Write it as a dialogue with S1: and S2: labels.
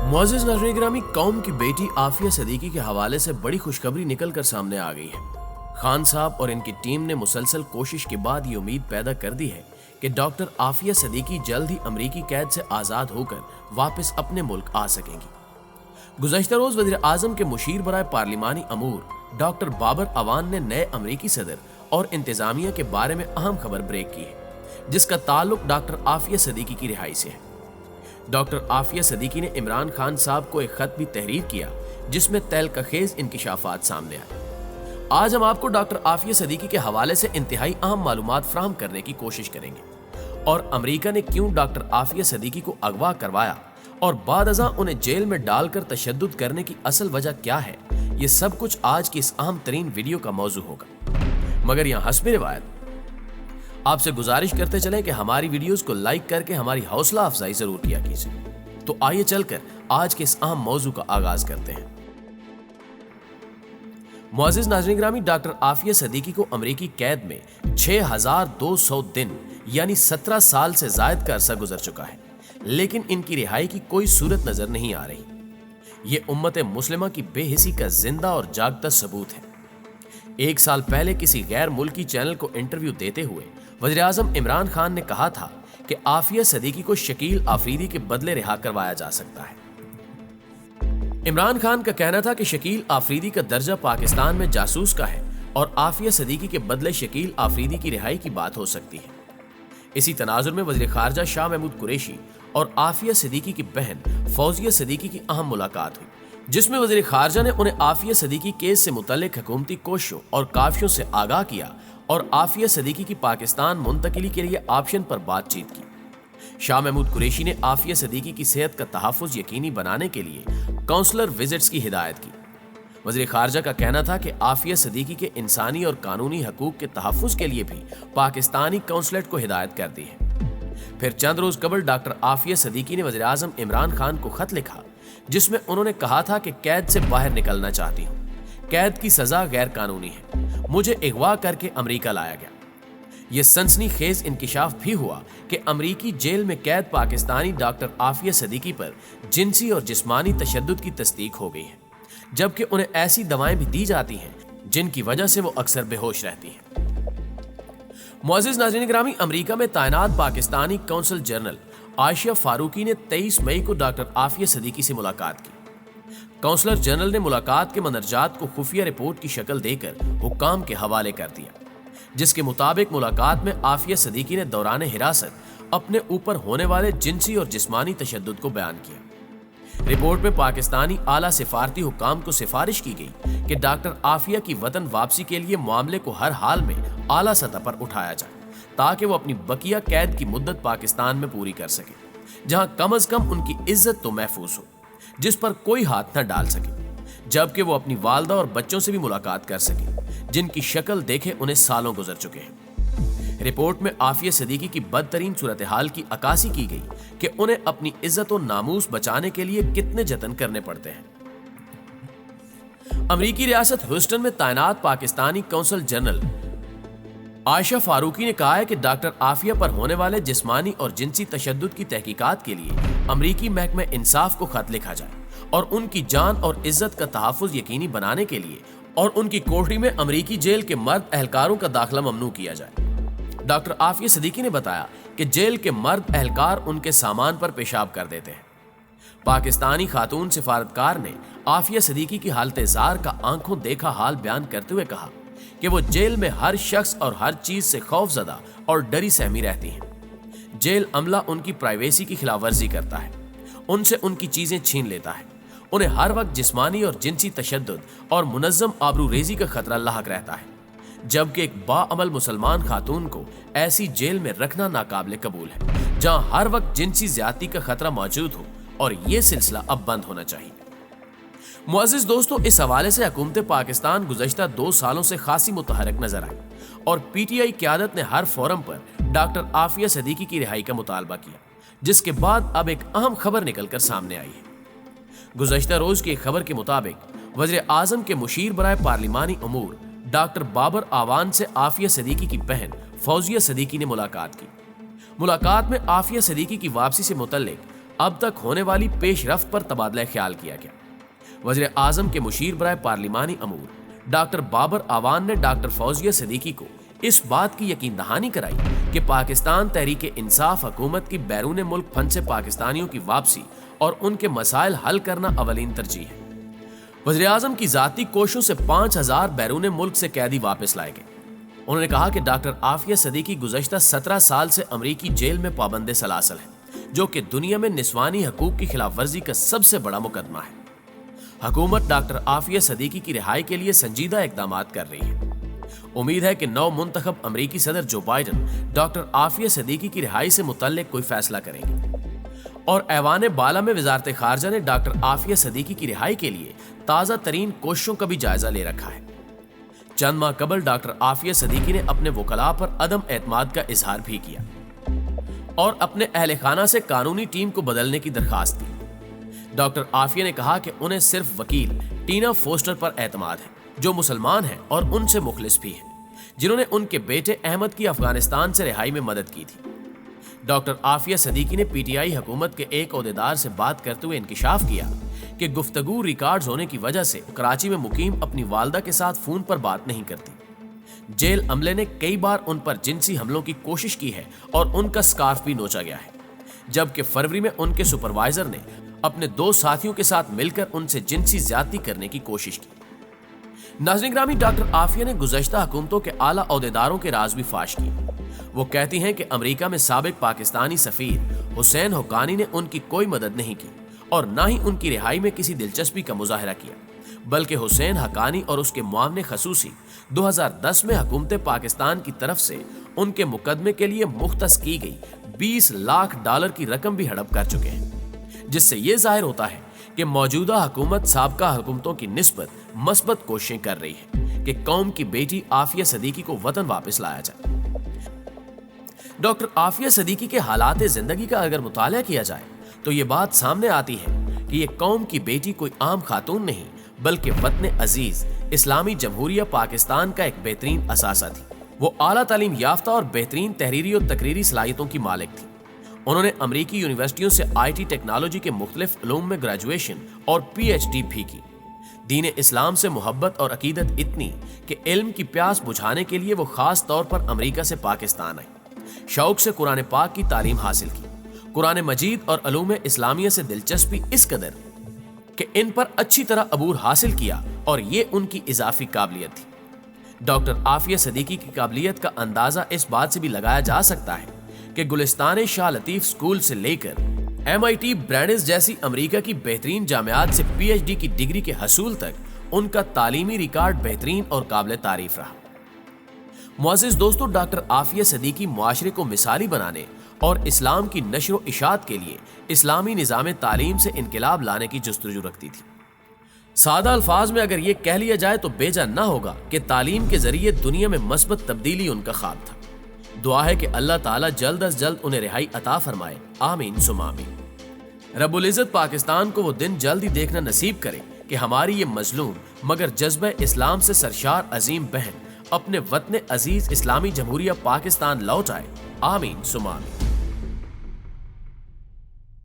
S1: मुअज़्ज़िज़ नाज़रीन गिरामी, कौम की बेटी आफिया सदीकी के हवाले से बड़ी खुशखबरी निकल कर सामने आ गई है। खान साहब और इनकी टीम ने मुसलसल कोशिश के बाद ये उम्मीद पैदा कर दी है कि डॉक्टर आफिया सदीकी जल्द ही अमरीकी कैद से आज़ाद होकर वापस अपने मुल्क आ सकेंगी। गुज़श्ता रोज़ वज़ीर आज़म के मुशीर बराए पार्लिमानी अमूर डॉक्टर बाबर अवान ने नए अमरीकी सदर और इंतज़ामिया के बारे में अहम खबर ब्रेक की है, जिसका ताल्लुक डॉक्टर आफिया सदीकी की रिहाई से है। डॉक्टर आफिया सदीकी ने इमरान खान साहब को एक खत भी तहरीर किया, जिसमें तहलकखेज़ इंकिशाफात सामने आए। आज हम आपको डॉक्टर आफिया सदीकी के हवाले से इंतहाई अहम मालूमात फराहम करने की कोशिश करेंगे और अमेरिका ने क्यों डॉक्टर आफिया सदीकी को अगवा करवाया और बादअज़ां उन्हें जेल में डालकर तशद्दुद करने की असल वजह क्या है, ये सब कुछ आज की इस अहम तरीन वीडियो का मौजू होगा। मगर यहाँ हस्ब रिवायत आपसे गुजारिश करते चलें कि हमारी वीडियोस को लाइक करके हमारी हौसला अफजाई जरूर किया कीजिए। तो आइए चलकर आज के इस अहम मौजू का आगाज करते हैं। मुअज़्ज़िज़ नाज़रीन गिरामी, डॉक्टर आफिया सदीकी को अमेरिकी कैद में 6200 दिन यानी 17 साल से जायद का अरसा गुजर चुका है, लेकिन इनकी रिहाई की कोई सूरत नजर नहीं आ रही। ये उम्मत मुस्लिमा की बेहिसी का जिंदा और जागता सबूत है। एक साल पहले किसी गैर मुल्की चैनल को इंटरव्यू देते हुए वज़ीर आज़म इमरान खान ने कहा था कि आफिया सदीकी को शकील आफरीदी के बदले रिहा करवाया जा सकता है। इमरान खान का कहना था कि शकील आफरीदी का दर्जा पाकिस्तान में जासूस का है और आफिया सदीकी के बदले शकील आफरीदी की रिहाई की बात हो सकती है। इसी तनाजुर में वज़ीर खारजा शाह महमूद कुरैशी और आफिया सदीकी की बहन फौजिया सदीकी की अहम मुलाकात हुई, जिसमें वज़ीर खारजा ने उन्हें आफिया सदीकी केस से मुतल्लिक हुकूमती कोशिशों और काफियों से आगाह किया और आफिया सदीकी की पाकिस्तान मुंतकिली के लिए ऑप्शन पर बातचीत की। शाह महमूद कुरैशी ने आफिया सदीकी की सेहत का तहफ़्फ़ुज़ यकीनी बनाने के लिए काउंसलर विजिट्स की हिदायत की। वज़ीर खारजा का कहना था कि आफिया सदीकी के इंसानी और कानूनी हकूक़ के तहफ़्फ़ुज़ के लिए भी पाकिस्तानी काउंसलेट को हिदायत कर दी है। फिर चंद रोज़ कबल डॉक्टर आफिया सदीकी ने वज़ीर आज़म इमरान खान को खत लिखा, जिसमें उन्होंने कहा था कि कैद से बाहर निकलना चाहती हूँ, कैद की सजा गैर कानूनी है, मुझे अगवा करके अमेरिका लाया गया। यह सनसनीखेज इंकिशाफ भी हुआ कि अमेरिकी जेल में कैद पाकिस्तानी डॉक्टर आफिया सदीकी पर जिनसी और जिस्मानी तशद्दुद की तस्दीक हो गई है, जबकि उन्हें ऐसी दवाएं भी दी जाती हैं जिनकी वजह से वो अक्सर बेहोश रहती हैं। मुअज़्ज़िज़ नाज़रीन गिरामी, अमेरिका में तैनात पाकिस्तानी कौंसल जनरल आयशा फारूकी ने 23 मई को डॉक्टर आफिया सदीकी से मुलाकात की। काउंसलर जनरल ने मुलाकात के मंदरजात को खुफिया रिपोर्ट की शक्ल देकर हुक्काम के हवाले कर दिया, जिसके मुताबिक मुलाकात में आफिया सदीकी ने दौरान हिरासत अपने ऊपर होने वाले जिनसी और जिस्मानी तशद्दुद को बयान किया। रिपोर्ट में पाकिस्तानी आला सिफारती हुक्काम को सिफारिश की गई कि डॉक्टर आफिया की वतन वापसी के लिए मामले को हर हाल में आला सतह पर उठाया जाए, ताकि वो अपनी बकिया कैद की मुद्दत पाकिस्तान में पूरी कर सके, जहां कम अज कम उनकी इज्जत तो महफूज हो, जिस पर कोई हाथ न डाल सके, जबकि वो अपनी वालदा और बच्चों से भी मुलाकात कर सके, जिनकी शक्ल देखे उन्हें सालों गुजर चुके हैं। रिपोर्ट में आफिया सदीकी की बदतरीन सूरत हाल की अक्कासी की गई कि उन्हें अपनी इज्जत और नामूस बचाने के लिए कितने जतन करने पड़ते हैं। अमेरिकी रियासत ह्यूस्टन में तैनात पाकिस्तानी काउंसल जनरल आयशा फारूकी ने कहा है कि डॉक्टर आफिया पर होने वाले जिस्मानी और जिनसी तशद्दुद की तहकीकात के लिए अमरीकी महकमा इंसाफ को खत लिखा जाए और उनकी जान और इज्जत का तहफ़्फ़ुज़ यकीनी बनाने के लिए और उनकी कोठरी में अमरीकी जेल के मर्द एहलकारों का दाखिला ममनू किया जाए। डॉक्टर आफिया सदीकी ने बताया कि जेल के मर्द एहलकार उनके सामान पर पेशाब कर देते हैं। पाकिस्तानी खातून सिफारतकार ने आफिया सदीकी की हालत ज़ार का आंखों देखा हाल बयान करते हुए कहा कि वो जेल में हर शख्स और हर चीज से खौफजदा और डरी सहमी रहती हैं। जेल अमला उनकी प्राइवेसी की खिलाफवर्जी करता है, उनसे उनकी चीजें छीन लेता है, उन्हें हर वक्त जिस्मानी और जिनसी तशद्दुद और मुनज़्ज़म आबरूरेजी का खतरा लाहक रहता है, जबकि एक बाअमल मुसलमान खातून को ऐसी जेल में रखना नाकाबिले कबूल है, जहां हर वक्त जिनसी ज्यादती का खतरा मौजूद हो, और ये सिलसिला अब बंद होना चाहिए। मुअज़्ज़िज़ दोस्तों, इस हवाले से हुकूमत पाकिस्तान गुज़श्ता 2 सालों से खासी मुतहरक नजर आई और पीटीआई क़यादत ने हर फोरम पर डॉक्टर आफिया सदीकी की रिहाई का मुतालबा किया, जिसके बाद अब एक अहम खबर निकलकर सामने आई है। गुज़श्ता रोज की एक खबर के मुताबिक वज़ीर आज़म के मुशीर बराए पार्लिमानी अमूर डॉक्टर बाबर आवान से आफिया सदीकी की बहन फौजिया सदीकी ने मुलाकात की। मुलाकात में आफिया सदीकी की वापसी से मुतल्लिक अब तक होने वाली पेश रफ्त पर तबादला ख्याल किया गया। वज़ीर आज़म के मुशीर बराए पार्लिमानी अमूर डॉक्टर बाबर आवान ने डॉक्टर फौजिया सिद्दीकी को इस बात की यकीन दहानी कराई कि पाकिस्तान तहरीक इंसाफ हुकूमत की बैरून मुल्क फंसे पाकिस्तानियों की वापसी और उनके मसाइल हल करना अवलीन तरजीह है। वज़ीर आज़म की जाती कोशिशों से 5000 बैरून मुल्क से कैदी वापस लाए गए। उन्होंने कहा कि डॉक्टर आफिया सिद्दीकी गुज़श्ता 17 साल से अमरीकी जेल में पाबंद सलासल है, जो कि दुनिया में निस्वानी हकूक की खिलाफ वर्जी का सबसे बड़ा मुकदमा है। हुकूमत डॉक्टर आफिया सिद्दीकी की रिहाई के लिए संजीदा इकदाम कर रही है। उम्मीद है कि नौ मुंतखब अमरीकी सदर जो बाइडन डॉक्टर आफिया सिद्दीकी की रिहाई से मुतल्लिक कोई फैसला करेंगे और ऐवान बाला में वजारत खारजा ने डॉक्टर आफिया सिद्दीकी की रिहाई के लिए ताज़ा तरीन कोशिशों का भी जायजा ले रखा है। चंद माह कबल डॉक्टर आफिया सिद्दीकी ने अपने वकला पर अदम एतमाद का इजहार भी किया और अपने अहले खाना से कानूनी टीम को बदलने की दरखास्त दी। डॉक्टर आफिया ने कहा कि उन्हें सिर्फ वकील टीना फोस्टर पर एतमाद है, जो मुसलमान हैं और उनसे मुखलिस भी हैं, जिन्होंने उनके बेटे अहमद की अफगानिस्तान से रिहाई में मदद की थी। डॉक्टर आफिया सिद्दीकी ने पीटीआई हुकूमत के एक ओहदेदार से बात करते हुए इंकिशाफ किया कि गुफ्तगू रिकॉर्ड्स होने की वजह से कराची में मुकीम अपनी वालदा के साथ फोन पर बात नहीं करती। जेल अमले ने कई बार उन पर जिनसी हमलों की कोशिश की है और उनका स्कार्फ भी नोचा गया है, जबकि फरवरी में उनके सुपरवाइजर ने अपने 2 साथियों के साथ मिलकर उनसे जिनसी ज्यादती करने की कोशिश की। नाज़रीन ग्रामी, डॉक्टर आफिया ने गुज़श्ता हुकूमतों के आला ओहदेदारों के राज भी फाश किए। वो कहती हैं कि अमेरिका में साबिक पाकिस्तानी सफीर हुसैन हुक्कानी ने उनकी कोई मदद नहीं की और ना ही उनकी रिहाई में किसी दिलचस्पी का मुजाहरा किया, बल्कि हुसैन हक्कानी और उसके मुआवने खसूसी 2010 में हुकूमत पाकिस्तान की तरफ से उनके मुकदमे के लिए मुख्तस की गई $20 लाख की रकम भी हड़प कर चुके हैं, जिससे ये जाहिर होता है कि मौजूदा हुकूमत साबका हुकूमतों की निस्बत मस्बत कोशिशें कर रही है कि कौम की बेटी आफिया सिद्दीकी को वतन वापस लाया जाए। डॉक्टर आफिया सिद्दीकी के हालात जिंदगी का अगर मुताला किया जाए तो ये बात सामने आती है कि ये कौम की बेटी कोई आम खातून नहीं, बल्कि वतन अजीज इस्लामी जमहूरिया पाकिस्तान का एक बेहतरीन असासा थी। वो आला तालीम याफ्ता और बेहतरीन तहरीरी और तकरीरी सलाहियतों की मालिक थी। उन्होंने अमरीकी यूनिवर्सिटियों से IT टेक्नोलॉजी के मुख्तलिफ उलूम में ग्रेजुएशन और PhD भी की। दीन इस्लाम से मोहब्बत और अकीदत इतनी कि इल्म की प्यास बुझाने के लिए वो खास तौर पर अमरीका से पाकिस्तान आई। शौक से कुरान पाक की तालीम हासिल की। कुरान मजीद और उलूम इस्लामिया से दिलचस्पी इस कदर कि इन पर अच्छी तरह अबूर हासिल किया और ये उनकी इजाफी काबिलियत थी। डॉक्टर आफिया सिद्दीकी की काबिलियत का अंदाजा इस बात से भी लगाया जा सकता है कि गुलिस्तान शाह लतीफ स्कूल से लेकर MIT ब्रैंडिस जैसी अमेरिका की बेहतरीन जामियात से PhD की डिग्री के हसूल तक उनका तालीमी रिकॉर्ड बेहतरीन और काबिल तारीफ रहा। मुअज़्ज़िज़ दोस्तों, डॉक्टर आफिया सिद्दीकी मुआशरे को मिसाली बनाने और इस्लाम की नशर व इशात के लिए इस्लामी निज़ाम तालीम से इनकलाब लाने की जस्तजू रखती थी। सादा अल्फाज में अगर ये कह लिया जाए तो बेजा न होगा कि तालीम के जरिए दुनिया में मस्बत तब्दीली उनका ख्वाब था। दुआ है कि अल्लाह ताला जल्द अज जल्द उन्हें रिहाई अता फरमाए, आमीन सुम्मा आमीन। रब्बुल इज़्ज़त पाकिस्तान को वो दिन जल्द ही देखना नसीब करे कि हमारी ये मजलूम मगर जज्बे इस्लाम से सरशार अजीम बहन अपने वतन अजीज इस्लामी जमहूरिया पाकिस्तान लौट आए, आमीन सुम्मा आमीन।